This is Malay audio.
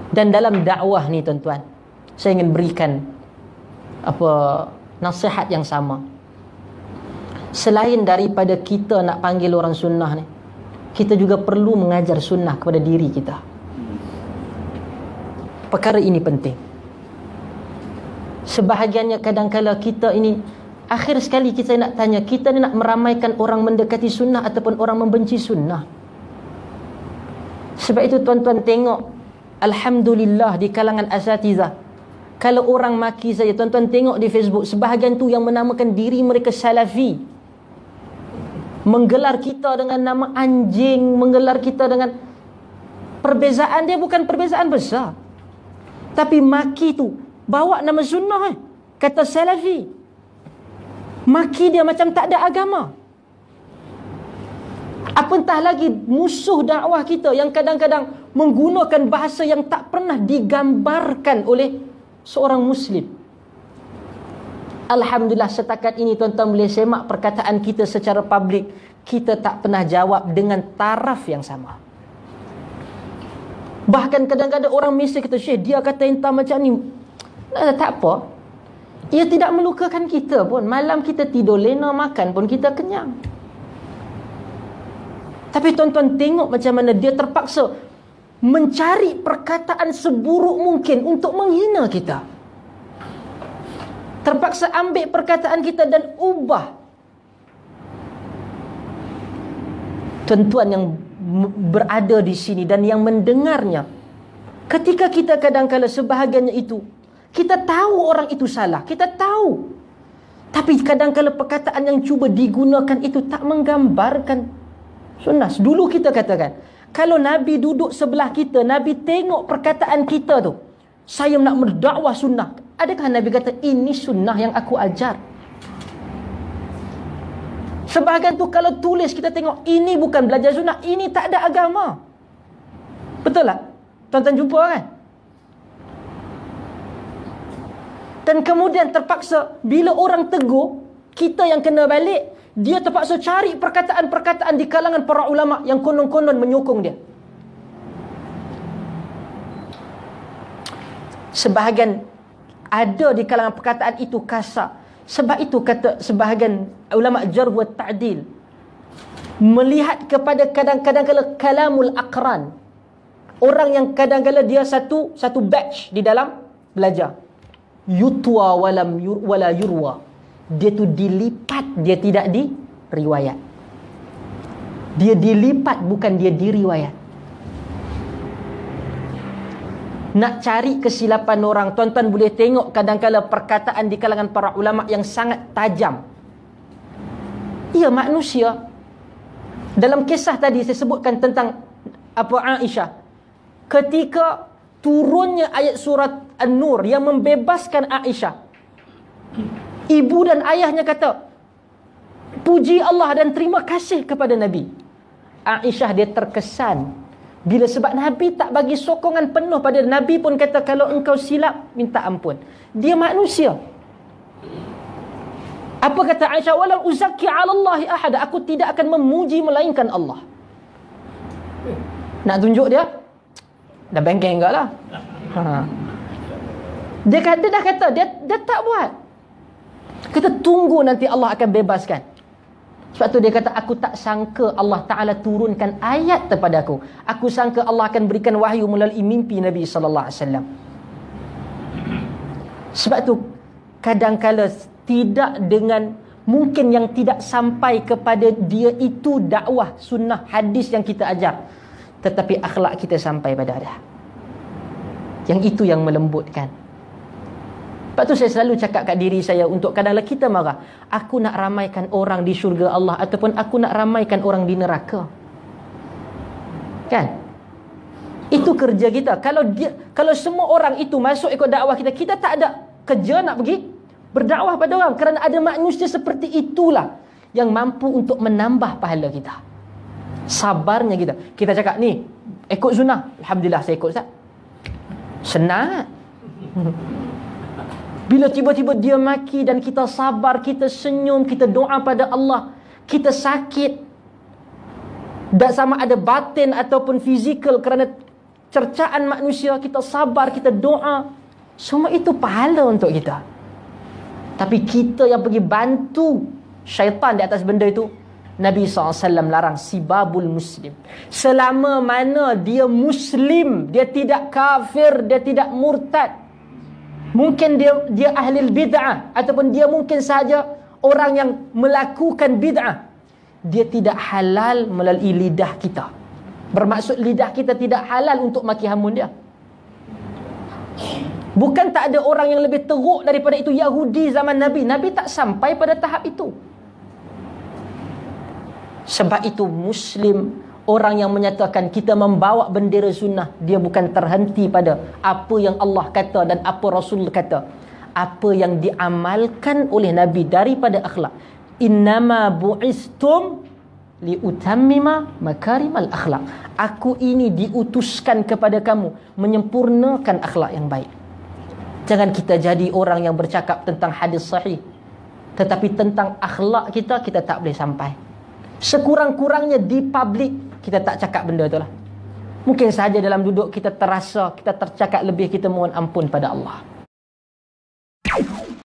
Dan dalam dakwah ni tuan-tuan, saya ingin berikan nasihat yang sama. Selain daripada kita nak panggil orang sunnah ni, kita juga perlu mengajar sunnah kepada diri kita. Perkara ini penting. Sebahagiannya kadang-kala kita ini, akhir sekali kita nak tanya, kita ni nak meramaikan orang mendekati sunnah ataupun orang membenci sunnah? Sebab itu tuan-tuan tengok, alhamdulillah di kalangan asatizah, kalau orang maki saya, tuan-tuan tengok di Facebook, sebahagian tu yang menamakan diri mereka salafi, menggelar kita dengan nama anjing, menggelar kita dengan perbezaan dia bukan perbezaan besar, tapi maki tu bawa nama sunnah, kata salafi, maki dia macam tak ada agama. Apatah lagi musuh dakwah kita yang kadang-kadang menggunakan bahasa yang tak pernah digambarkan oleh seorang muslim. Alhamdulillah setakat ini tuan-tuan boleh semak perkataan kita secara publik, kita tak pernah jawab dengan taraf yang sama. Bahkan kadang-kadang orang mesej kata, Syekh dia kata entah macam ni. Tak apa, ia tidak melukakan kita pun. Malam kita tidur lena, makan pun kita kenyang. Tapi tuan-tuan tengok macam mana dia terpaksa mencari perkataan seburuk mungkin untuk menghina kita. Terpaksa ambil perkataan kita dan ubah. Tuan-tuan yang berada di sini dan yang mendengarnya, ketika kita kadang-kala sebahagiannya itu, kita tahu orang itu salah, kita tahu. Tapi kadang-kala perkataan yang cuba digunakan itu tak menggambarkan sunnah. Dulu kita katakan, kalau Nabi duduk sebelah kita, Nabi tengok perkataan kita tu, saya nak berdakwah sunnah, adakah Nabi kata ini sunnah yang aku ajar? Sebahagian tu kalau tulis kita tengok, ini bukan belajar sunnah, ini tak ada agama. Betul tak? Tuan-tuan jumpa kan? Dan kemudian terpaksa bila orang tegur, kita yang kena balik, dia terpaksa cari perkataan-perkataan di kalangan para ulama yang konon-konon menyokong dia. Sebahagian ada di kalangan perkataan itu kasar. Sebab itu kata sebahagian ulama jarh wa ta'dil, melihat kepada kadang-kadang kalamul aqran, orang yang kadang-kadang dia satu batch di dalam belajar, yutwa wala yurwa, dia tu dilipat, dia tidak diriwayat. Dia dilipat, bukan dia diriwayat. Nak cari kesilapan orang, tuan-tuan boleh tengok kadang-kala perkataan di kalangan para ulama yang sangat tajam. Ia manusia. Dalam kisah tadi saya sebutkan tentang Aisyah, ketika turunnya ayat surat An-Nur yang membebaskan Aisyah, ibu dan ayahnya kata, puji Allah dan terima kasih kepada Nabi. Aisyah dia terkesan. Bila sebab Nabi tak bagi sokongan penuh pada Nabi pun kata, kalau engkau silap, minta ampun. Dia manusia. Apa kata Aisyah? Walau uzakki 'ala Allahi ahada, aku tidak akan memuji melainkan Allah. Nak tunjuk dia? Dah bengkeng enggak lah. Dia dah kata, dia tak buat. Kita tunggu nanti Allah akan bebaskan. Sebab tu dia kata, aku tak sangka Allah Ta'ala turunkan ayat kepada aku. Aku sangka Allah akan berikan wahyu melalui mimpi Nabi SAW. Sebab tu kadang-kala tidak dengan, mungkin yang tidak sampai kepada dia itu dakwah sunnah hadis yang kita ajar, tetapi akhlak kita sampai pada dia. Yang itu yang melembutkan. Sebab tu saya selalu cakap kat diri saya, untuk kadang-kadang kita marah, aku nak ramaikan orang di syurga Allah ataupun aku nak ramaikan orang di neraka. Kan? Itu kerja kita. Kalau semua orang itu masuk ikut dakwah kita, kita tak ada kerja nak pergi berdakwah pada orang, kerana ada manusia seperti itulah yang mampu untuk menambah pahala kita. Sabarnya kita. Kita cakap ni, ikut sunnah. Alhamdulillah saya ikut Ustaz. Senang. Bila tiba-tiba dia maki dan kita sabar, kita senyum, kita doa pada Allah, kita sakit, dan sama ada batin ataupun fizikal kerana cercaan manusia, kita sabar, kita doa, semua itu pahala untuk kita. Tapi kita yang pergi bantu syaitan di atas benda itu, Nabi SAW larang sibabul muslim. Selama mana dia muslim, dia tidak kafir, dia tidak murtad. Mungkin dia ahli bid'ah, ataupun dia mungkin saja orang yang melakukan bid'ah, dia tidak halal melalui lidah kita. Bermaksud lidah kita tidak halal untuk maki hamun dia. Bukan tak ada orang yang lebih teruk daripada itu, Yahudi zaman Nabi. Nabi tak sampai pada tahap itu. Sebab itu Muslim, orang yang menyatakan kita membawa bendera sunnah, dia bukan terhenti pada apa yang Allah kata dan apa Rasul kata, apa yang diamalkan oleh Nabi daripada akhlak. Innama bu'istum liutammima makarimal akhlak. Aku ini diutuskan kepada kamu menyempurnakan akhlak yang baik. Jangan kita jadi orang yang bercakap tentang hadis sahih, tetapi tentang akhlak kita tak boleh sampai. Sekurang-kurangnya di publik kita tak cakap benda itulah. Mungkin saja dalam duduk kita terasa, kita tercakap lebih, kita mohon ampun pada Allah.